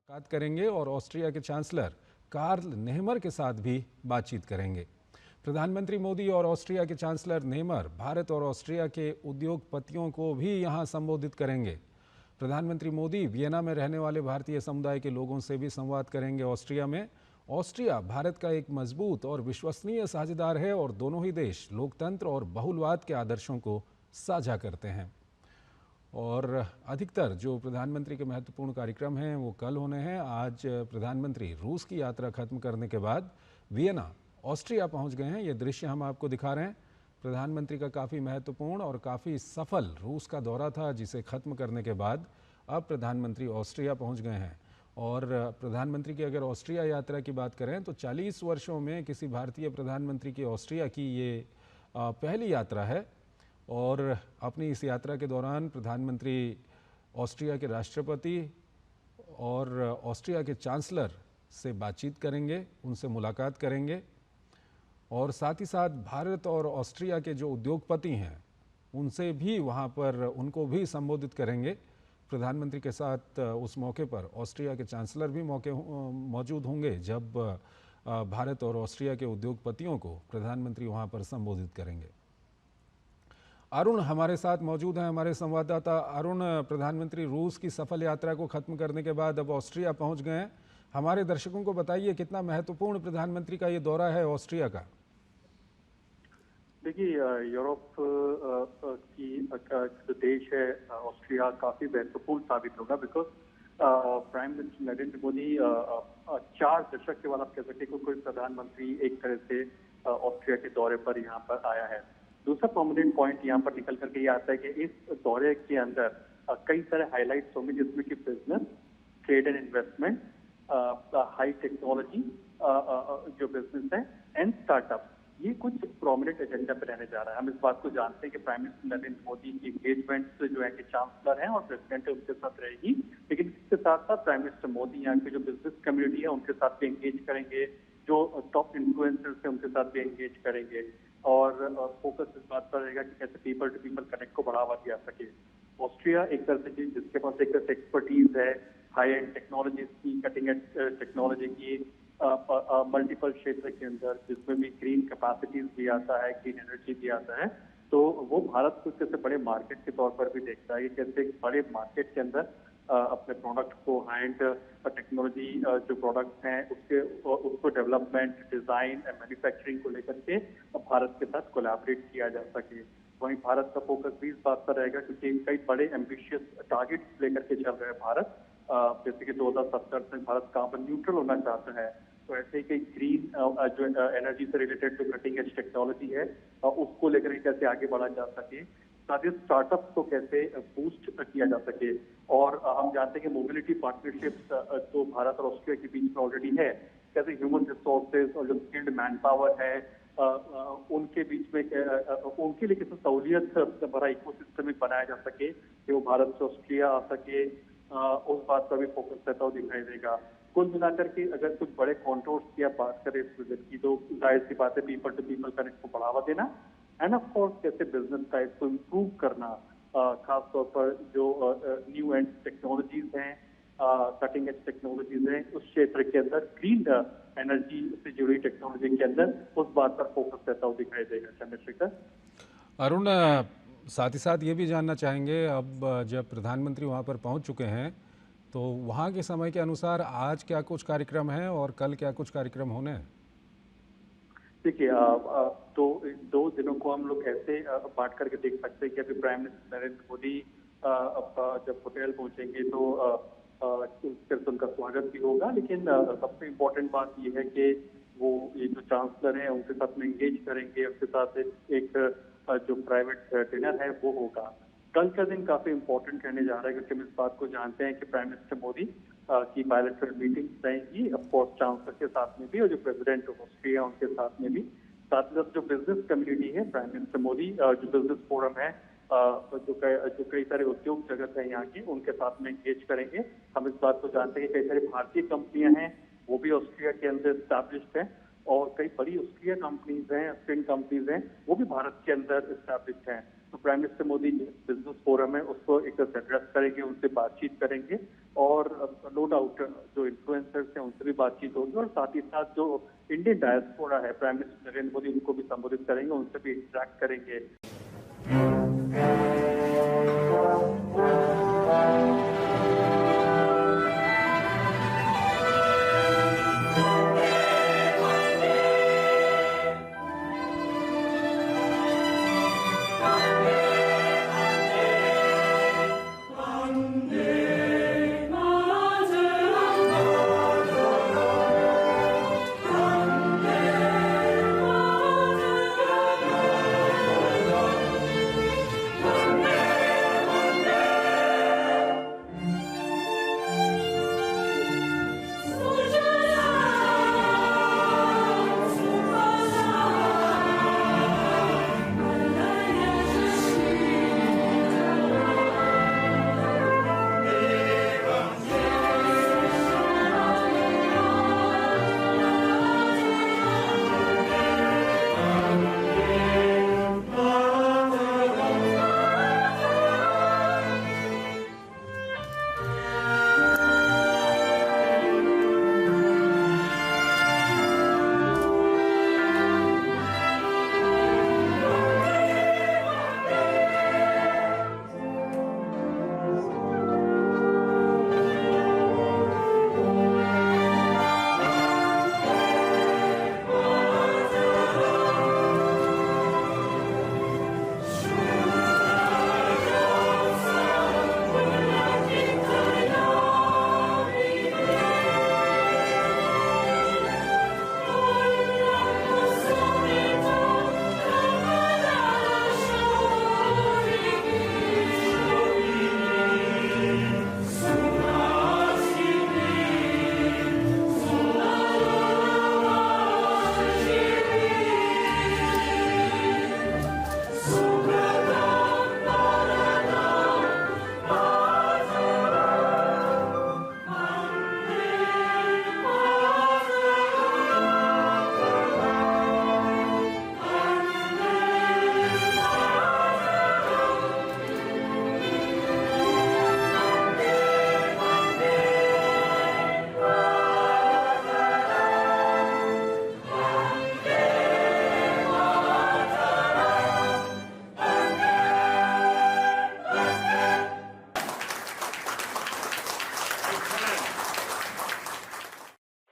मुलाकात करेंगे और ऑस्ट्रिया के चांसलर कार्ल नेहमर के साथ भी बातचीत करेंगे। प्रधानमंत्री मोदी और ऑस्ट्रिया के चांसलर नेहमर भारत और ऑस्ट्रिया के उद्योगपतियों को भी यहां संबोधित करेंगे। प्रधानमंत्री मोदी वियना में रहने वाले भारतीय समुदाय के लोगों से भी संवाद करेंगे। ऑस्ट्रिया भारत का एक मजबूत और विश्वसनीय साझेदार है और दोनों ही देश लोकतंत्र और बहुलवाद के आदर्शों को साझा करते हैं। और अधिकतर जो प्रधानमंत्री के महत्वपूर्ण कार्यक्रम हैं वो कल होने हैं। आज प्रधानमंत्री रूस की यात्रा खत्म करने के बाद वियना ऑस्ट्रिया पहुंच गए हैं। ये दृश्य हम आपको दिखा रहे हैं। प्रधानमंत्री का काफ़ी महत्वपूर्ण और काफ़ी सफल रूस का दौरा था, जिसे खत्म करने के बाद अब प्रधानमंत्री ऑस्ट्रिया पहुंच गए हैं। और प्रधानमंत्री की अगर ऑस्ट्रिया यात्रा की बात करें तो 40 वर्षों में किसी भारतीय प्रधानमंत्री की ऑस्ट्रिया की ये पहली यात्रा है। और अपनी इस यात्रा के दौरान प्रधानमंत्री ऑस्ट्रिया के राष्ट्रपति और ऑस्ट्रिया के चांसलर से बातचीत करेंगे, उनसे मुलाकात करेंगे और साथ ही साथ भारत और ऑस्ट्रिया के जो उद्योगपति हैं उनसे भी वहाँ पर उनको भी संबोधित करेंगे। प्रधानमंत्री के साथ उस मौके पर ऑस्ट्रिया के चांसलर भी मौजूद होंगे जब भारत और ऑस्ट्रिया के उद्योगपतियों को प्रधानमंत्री वहाँ पर संबोधित करेंगे। अरुण हमारे साथ मौजूद हैं, हमारे संवाददाता। अरुण, प्रधानमंत्री रूस की सफल यात्रा को खत्म करने के बाद अब ऑस्ट्रिया पहुंच गए हैं। हमारे दर्शकों को बताइए कितना महत्वपूर्ण प्रधानमंत्री का ये दौरा है ऑस्ट्रिया का। देखिए, यूरोप की जो देश है ऑस्ट्रिया काफी महत्वपूर्ण साबित होगा, because prime minister Narendra Modi 4 दशक के बाद आप कह सकते हैं कोई प्रधानमंत्री एक तरह से ऑस्ट्रिया के दौरे पर यहाँ पर आया है। दूसरा प्रोमिनेंट पॉइंट यहाँ पर निकल करके ये आता है कि इस दौरे के अंदर कई सारे हाईलाइट्स होंगे, जिसमें कि business, trade and investment, high technology जो बिजनेस है एंड स्टार्टअप, ये कुछ प्रोमिनेंट एजेंडा पे रहने जा रहा है। हम इस बात को जानते हैं कि प्राइम मिनिस्टर नरेंद्र मोदी की एंगेजमेंट जो है कि चांसलर हैं और प्रेसिडेंट है उनके साथ रहेगी, लेकिन इसके साथ साथ प्राइम मिनिस्टर मोदी यहाँ की जो बिजनेस कम्युनिटी है उनके साथ भी एंगेज करेंगे, जो टॉप इन्फ्लुएंसर्स है उनके साथ भी एंगेज करेंगे और फोकस इस बात पर रहेगा कि कैसे पीपल टू पीपल कनेक्ट को बढ़ावा दिया सके। ऑस्ट्रिया एक तरह से जिसके पास एक तरह से एक्सपर्टीज है हाई एंड टेक्नोलॉजीज की, कटिंग एज टेक्नोलॉजी की मल्टीपल क्षेत्र के अंदर, जिसमें भी ग्रीन कैपेसिटीज भी आता है, ग्रीन एनर्जी भी आता है, तो वो भारत को कैसे बड़े मार्केट के तौर पर भी देखता है कि कैसे एक बड़े मार्केट के अंदर अपने प्रोडक्ट को, हाई एंड टेक्नोलॉजी जो प्रोडक्ट्स हैं उसको डेवलपमेंट, डिजाइन एंड मैन्युफैक्चरिंग को लेकर के भारत के साथ कोलैबोरेट किया जा सके। वहीं भारत का फोकस भी इस बात पर रहेगा क्योंकि कई बड़े एम्बिशियस टारगेट्स लेकर के चल रहे हैं भारत, जैसे कि 2070 तक भारत कार्बन न्यूट्रल होना चाहता है, तो ऐसे ही कई ग्रीन जो एनर्जी से रिलेटेड जो कटिंग एज टेक्नोलॉजी है उसको लेकर कैसे आगे बढ़ा जा सके, साथ ही स्टार्टअप्स को कैसे बूस्ट किया जा सके। और हम जानते हैं कि मोबिलिटी पार्टनरशिप्स जो भारत और ऑस्ट्रिया के बीच में ऑलरेडी है, कैसे ह्यूमन रिसोर्सेज और जो स्किल्ड मैन पावर है उनके बीच में उनके लिए कैसे सहूलियत भरा इकोसिस्टम बनाया जा सके कि वो भारत से ऑस्ट्रिया आ सके, उस बात पर भी फोकस रहता हुआ दिखाई देगा। कुल मिलाकर के अगर कुछ बड़े कॉन्ट्रोर्स की आप बात करें इस प्रोजेक्ट की, तो जाहिर सी बात है पीपल टू पीपल कनेक्ट को बढ़ावा देना एंड ऑफ कोर्स कैसे बिजनेस टाइप को इम्प्रूव करना, खास तौर पर जो न्यू एंड टेक्नोलॉजीज हैं, कटिंग एज टेक्नोलॉजीज हैं, उस क्षेत्र के अंदर ग्रीन एनर्जी से जुड़ी टेक्नोलॉजी के अंदर उस बात पर फोकस रहता हुआ दिखाई देगा। चंद्रशेखर। अरुण, साथ ही साथ ये भी जानना चाहेंगे, अब जब प्रधानमंत्री वहाँ पर पहुँच चुके हैं तो वहाँ के समय के अनुसार आज क्या कुछ कार्यक्रम है और कल क्या कुछ कार्यक्रम होने हैं? देखिए, तो इन 2 दिनों को हम लोग ऐसे बांट करके देख सकते हैं कि अभी प्राइम मिनिस्टर नरेंद्र मोदी जब होटल पहुंचेंगे तो फिर उनका स्वागत भी होगा, लेकिन सबसे इम्पोर्टेंट बात यह है कि वो ये जो चांसलर हैं उनके साथ में एंगेज करेंगे, उनके साथ एक जो प्राइवेट डिनर है वो होगा। कल का दिन काफी इंपॉर्टेंट रहने जा रहा है क्योंकि हम इस बात को जानते हैं कि प्राइम मिनिस्टर मोदी की बायलैटरल मीटिंग रहेंगी, ऑफकोर्स चांसलर के साथ में भी और जो प्रेसिडेंट ऑफ ऑस्ट्रिया उनके साथ में भी। साथ ही साथ जो बिजनेस कम्युनिटी है, प्राइम मिनिस्टर मोदी जो बिजनेस फोरम है, जो कई सारे उद्योग जगत है यहाँ की, उनके साथ में एंगेज करेंगे। हम इस बात को जानते हैं कि कई सारी भारतीय कंपनियां हैं वो भी ऑस्ट्रिया के अंदर स्टैब्लिश्ड है और कई बड़ी ऑस्ट्रिया कंपनीज हैं, स्पेन कंपनीज हैं, वो भी भारत के अंदर स्टैब्लिश्ड हैं। तो prime minister Modi business forum है उसको एक तरह से एड्रेस करेंगे, उनसे बातचीत करेंगे और नो डाउट जो इन्फ्लुएंसर्स हैं उनसे भी बातचीत होगी और साथ ही साथ जो इंडियन डायस्पोरा है प्राइम मिनिस्टर नरेंद्र मोदी उनको भी संबोधित करेंगे, उनसे भी इंटरेक्ट करेंगे।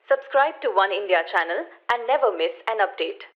Subscribe to One India channel and never miss an update.